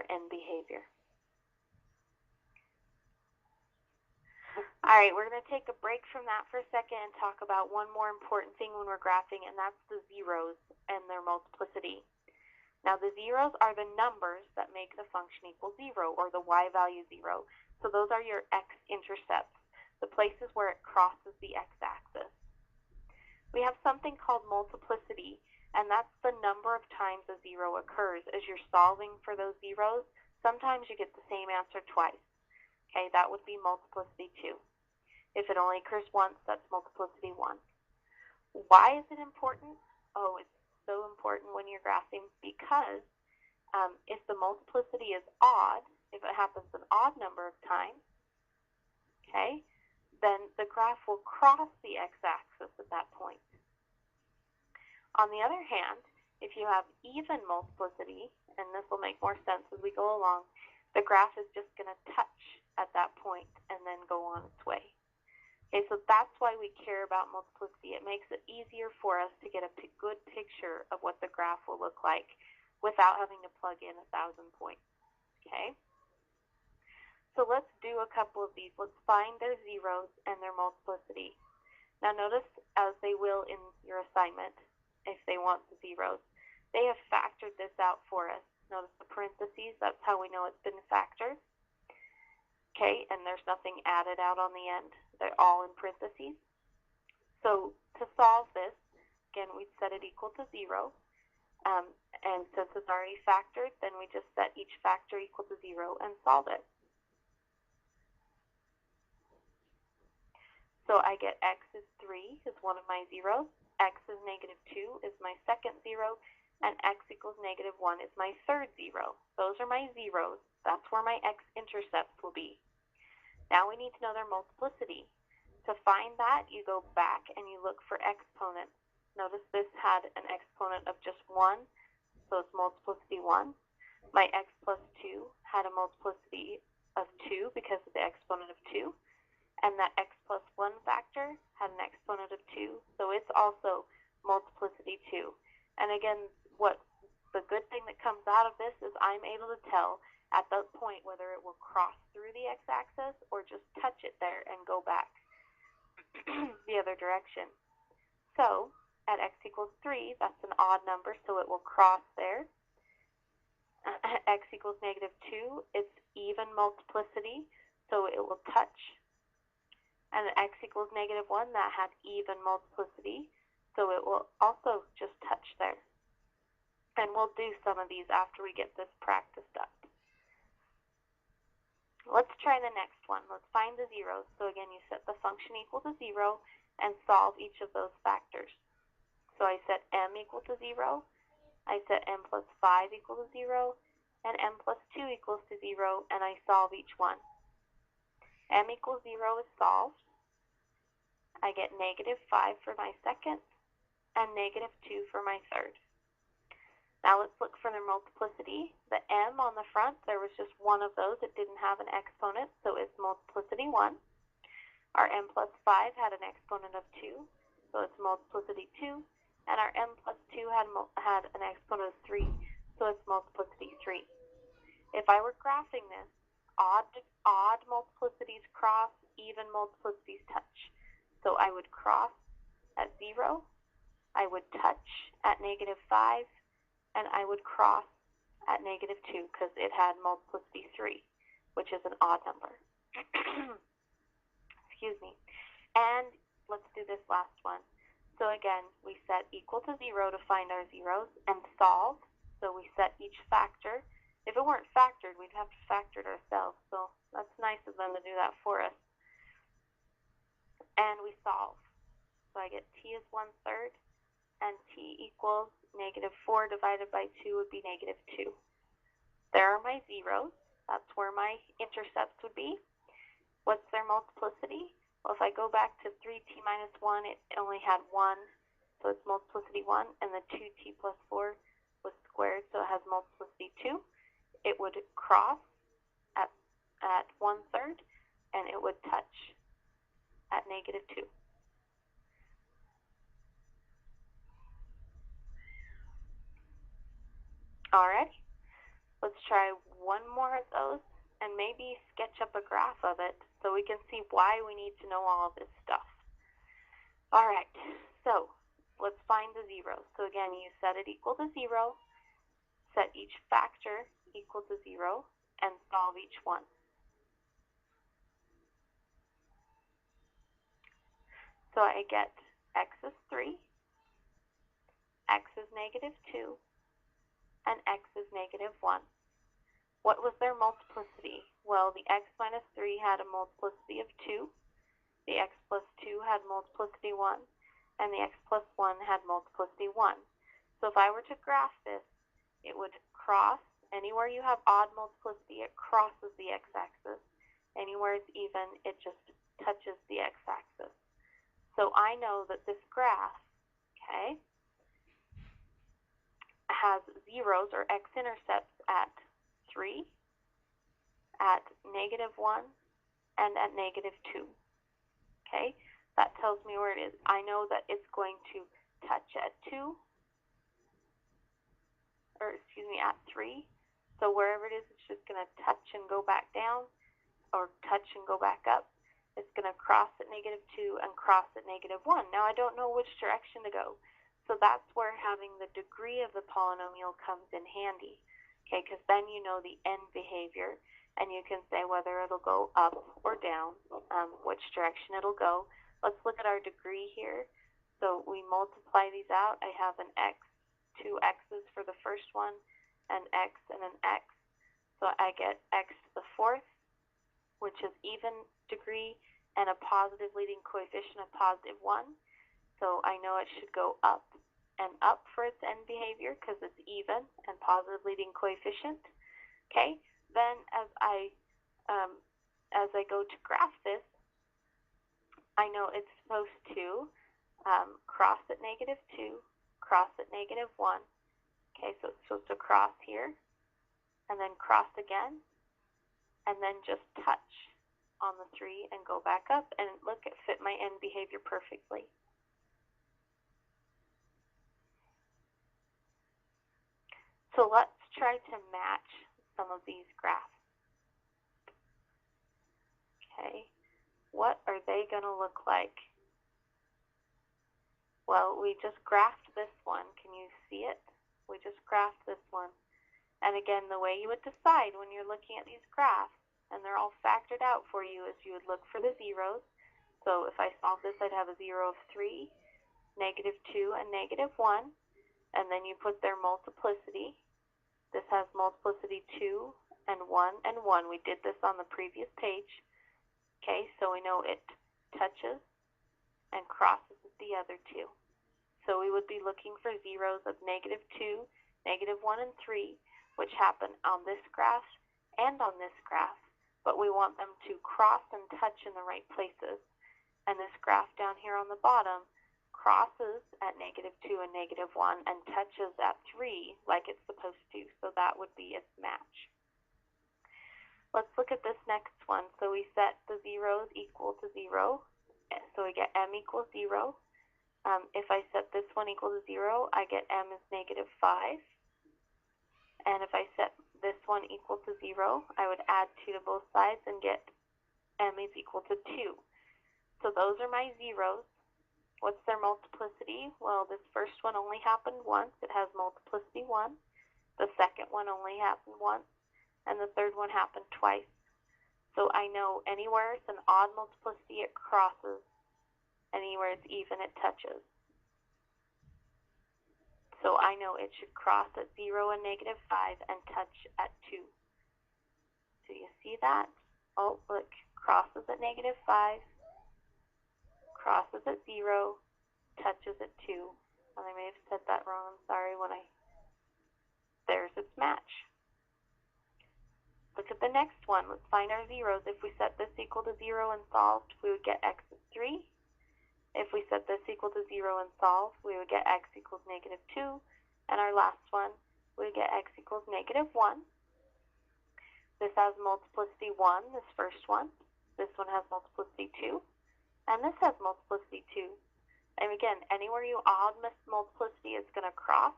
end behavior. All right, we're going to take a break from that for a second and talk about one more important thing when we're graphing, and that's the zeros and their multiplicity. Now, the zeros are the numbers that make the function equal 0, or the y value 0. So those are your x-intercepts, the places where it crosses the x-axis. We have something called multiplicity, and that's the number of times a 0 occurs. As you're solving for those zeros, sometimes you get the same answer twice. Okay, that would be multiplicity 2. If it only occurs once, that's multiplicity 1. Why is it important? Oh, it's so important when you're graphing because if the multiplicity is odd, if it happens an odd number of times, okay, then the graph will cross the x-axis at that point. On the other hand, if you have even multiplicity, and this will make more sense as we go along, the graph is just going to touch at that point and then go on its way. Okay, so that's why we care about multiplicity. It makes it easier for us to get a good picture of what the graph will look like without having to plug in 1,000 points. Okay? So let's do a couple of these. Let's find their zeros and their multiplicity. Now notice, as they will in your assignment, if they want the zeros, they have factored this out for us. Notice the parentheses, that's how we know it's been factored. Okay, and there's nothing added out on the end. They're all in parentheses. So to solve this, again, we'd set it equal to 0. And since it's already factored, then we just set each factor equal to 0 and solve it. So I get x is 3 is one of my zeros, x is -2 is my second 0, and x equals -1 is my third 0. Those are my zeros. That's where my x-intercepts will be. Now we need to know their multiplicity. To find that, you go back and you look for exponents. Notice this had an exponent of just 1, so it's multiplicity 1. My x plus 2 had a multiplicity of 2 because of the exponent of 2. And that x plus 1 factor had an exponent of 2, so it's also multiplicity 2. And again, the good thing that comes out of this is I'm able to tell at that point whether it will cross through the x-axis or just touch it there and go back the other direction. So at x equals 3, that's an odd number, so it will cross there. X equals -2, it's even multiplicity, so it will touch. And x equals -1, that had even multiplicity, so it will also just touch there. And we'll do some of these after we get this practiced up. Let's try the next one. Let's find the zeros. So again, you set the function equal to 0 and solve each of those factors. So I set m equal to 0, I set m plus 5 equal to 0, and m plus 2 equals to 0, and I solve each one. M equals 0 is solved. I get -5 for my second and -2 for my third. Now let's look for their multiplicity. The m on the front, there was just one of those. It didn't have an exponent, so it's multiplicity 1. Our m plus 5 had an exponent of 2, so it's multiplicity 2. And our m plus 2 had an exponent of 3, so it's multiplicity 3. If I were graphing this, odd multiplicities cross, even multiplicities touch. So I would cross at 0, I would touch at -5, and I would cross at -2 because it had multiplicity 3, which is an odd number. Excuse me. And let's do this last one. So again, we set equal to 0 to find our zeros and solve. So we set each factor. If it weren't factored, we'd have to factor it ourselves. So that's nice of them to do that for us. And we solve. So I get t is 1/3, and t equals -4 divided by 2 would be -2. There are my zeros. That's where my intercepts would be. What's their multiplicity? Well, if I go back to 3t minus 1, it only had 1, so it's multiplicity 1, and the 2t plus 4 was squared, so it has multiplicity 2. It would cross at 1/3, and it would touch at -2. Alright, Let's try one more of those and maybe sketch up a graph of it so we can see why we need to know all of this stuff. All right, so let's find the zeros. So again, you set it equal to 0, set each factor equal to 0, and solve each one. So I get x is 3, x is -2, and x is -1. What was their multiplicity? Well, the x minus 3 had a multiplicity of 2, the x plus 2 had multiplicity 1, and the x plus 1 had multiplicity 1. So if I were to graph this, it would cross. Anywhere you have odd multiplicity, it crosses the x-axis. Anywhere it's even, it just touches the x-axis. So I know that this graph, okay, has zeros or x-intercepts at 3, at -1, and at -2. Okay, that tells me where it is. I know that it's going to touch at 2, or excuse me, at 3. So wherever it is, it's just going to touch and go back down, or touch and go back up. It's going to cross at -2 and cross at -1. Now I don't know which direction to go. So that's where having the degree of the polynomial comes in handy. Okay, because then you know the end behavior, and you can say whether it'll go up or down, which direction it'll go. Let's look at our degree here. So we multiply these out. I have an x, 2 x's for the first one, an x and an x. So I get x to the 4th, which is even degree, and a positive leading coefficient of +1. So I know it should go up and up for its end behavior because it's even and positive leading coefficient. Okay, then as I go to graph this, I know it's supposed to cross at -2, cross at -1. Okay, so it's supposed to cross here, and then cross again, and then just touch on the 3 and go back up, and look, it fit my end behavior perfectly. So let's try to match some of these graphs. Okay, what are they going to look like? Well, we just graphed this one. Can you see it? We just graphed this one. And again, the way you would decide when you're looking at these graphs, and they're all factored out for you, is you would look for the zeros. So if I solve this, I'd have a 0 of 3, -2, and -1. And then you put their multiplicity. This has multiplicity 2 and 1 and 1. We did this on the previous page. Okay, so we know it touches and crosses with the other two. So we would be looking for zeros of -2, -1, and 3, which happen on this graph and on this graph. But we want them to cross and touch in the right places. And this graph down here on the bottom crosses at -2 and -1 and touches at 3 like it's supposed to. So that would be its match. Let's look at this next one. So we set the zeros equal to 0. So we get m equals 0. If I set this one equal to 0, I get m is -5. And if I set this one equal to 0, I would add 2 to both sides and get m is equal to 2. So those are my zeros. What's their multiplicity? Well, this first one only happened once. It has multiplicity 1. The second one only happened once. And the third one happened twice. So I know anywhere it's an odd multiplicity, it crosses. Anywhere it's even, it touches. So I know it should cross at 0 and -5 and touch at 2. So you see that? Oh, look, crosses at -5, crosses at 0, touches at 2. And I may have said that wrong, I'm sorry, there's its match. Look at the next one. Let's find our zeros. If we set this equal to 0 and solved, we would get x is 3. If we set this equal to 0 and solved, we would get x equals -2. And our last one, we would get x equals -1. This has multiplicity 1, this first one. This one has multiplicity 2. And this has multiplicity 2. And again, anywhere you odd multiplicity, it's going to cross.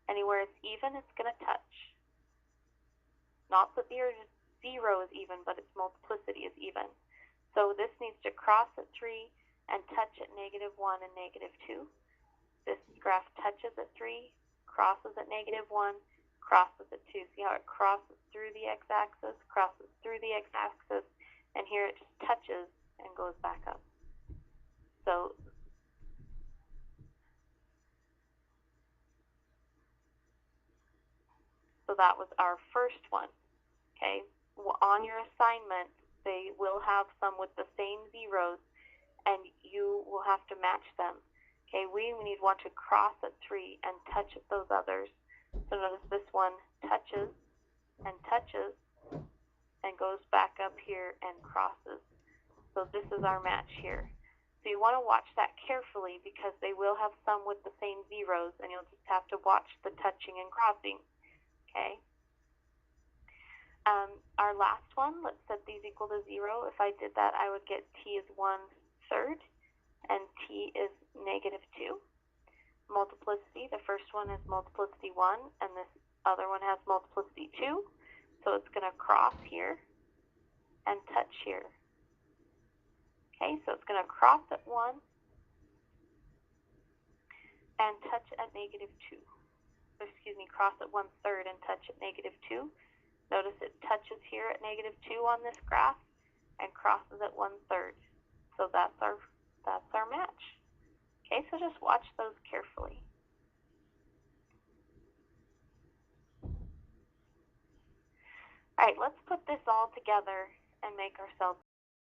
Anywhere it's even, it's going to touch. not that the zero is even, but its multiplicity is even. So this needs to cross at 3 and touch at -1 and -2. This graph touches at 3, crosses at -1, crosses at 2. See how it crosses through the x-axis, crosses through the x-axis, and here it just touches and goes back up. So that was our first one. Okay, well, on your assignment, they will have some with the same zeros, and you will have to match them. Okay, we need one to cross at 3 and touch at those others. So notice this one touches and goes back up here and crosses. So this is our match here. So you want to watch that carefully because they will have some with the same zeros, and you'll just have to watch the touching and crossing. Okay. Our last one, let's set these equal to 0. If I did that, I would get t is 1/3 and t is -2. Multiplicity, the first one is multiplicity 1, and this other one has multiplicity 2. So it's going to cross here and touch here. Okay, so it's going to cross at 1 and touch at -2. Excuse me, cross at 1/3 and touch at -2. Notice it touches here at -2 on this graph and crosses at 1/3. So that's our match. Okay, so just watch those carefully. All right, let's put this all together and make ourselves